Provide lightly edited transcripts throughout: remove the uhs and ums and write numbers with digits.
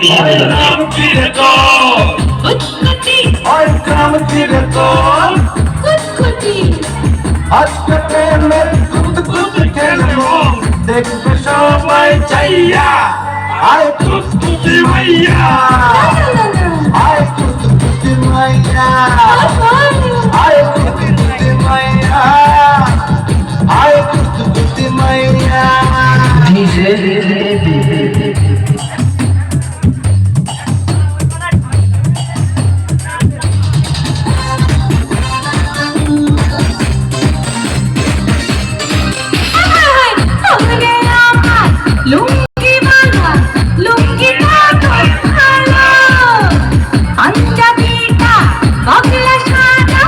গ্রাম ফিরে চল কুতকুতি ওই গ্রাম ফিরে চল কুতকুতি আজকে প্রেমের কুতকুত খেলবো দেখবে সবাই চাইয়া আয় কুতকুতি মাইয়া আয় কুতকুতি মাইয়া আয় কুতকুতি মাইয়া আয় কুতকুতি মাইয়া ডিজে লুঙ্গি বাঁধা লুঙ্গি কাটো ভালো পাঞ্জাবিটা বগলা সাদা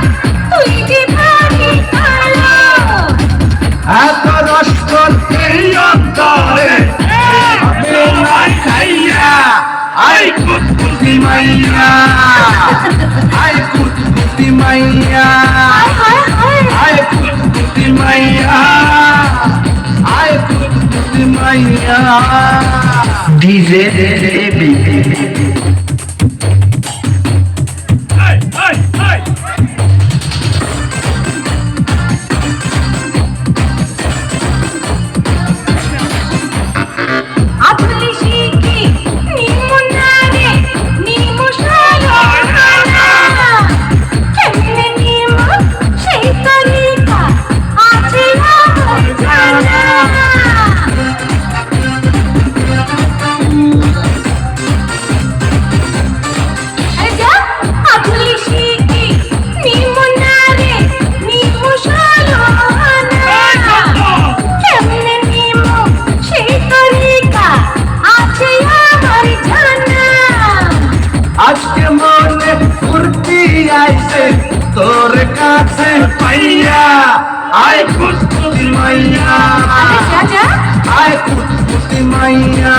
তুই যে ভারী কালো এত রস্ত এই অন্তরে আমি নাই খাইয়া আই কুতকুতি মাইয়া আই কুতকুতি মাইয়া আই কুতকুতি মাইয়া আই কুতকুতি মাইয়া ডিজে বেবি আধুলি শিখি নিমুনারে নিমুশালো কেমনে নিম সেই তরিকা আছে আমার জানা আধুলি শিখি নিমুনারে নিমুশালো কেমনে নিম সেই তরিকা আছে আমার জানা আজকে মনে ফুর্তি আইছে তোর কাছে পাইয়া আয় কুতকুতি মাইয়া রাজা আয় কুতকুতি মাইয়া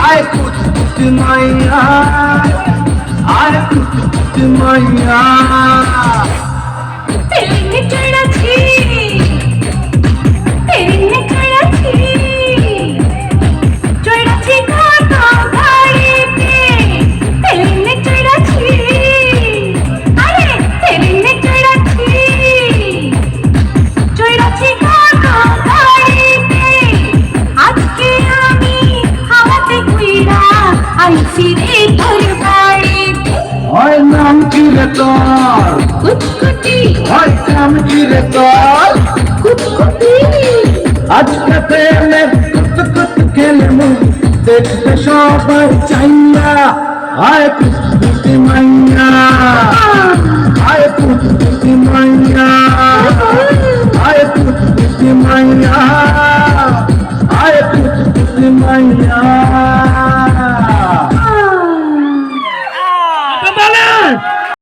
আয় কুতকুতি মাইয়া আয় কুতকুতি মাইয়া তেলিনে চড়াছি চড়াছি কত গাড়িতে তেলিনে চড়াছি আরে তেলিনে চড়াছি কত গাড়িতে আজকে আমি হাওয়াতে ঘুইরা আইছি রে তোর বাড়িতে হয় নাম কি রে তোর কুতকুতি হয় নাম কি রে তোর কুতকুতি আজকে প্রেমে কুতকুত খেলবো দেখবে সবাই চাইয়া আয় কুতকুতি মাইয়া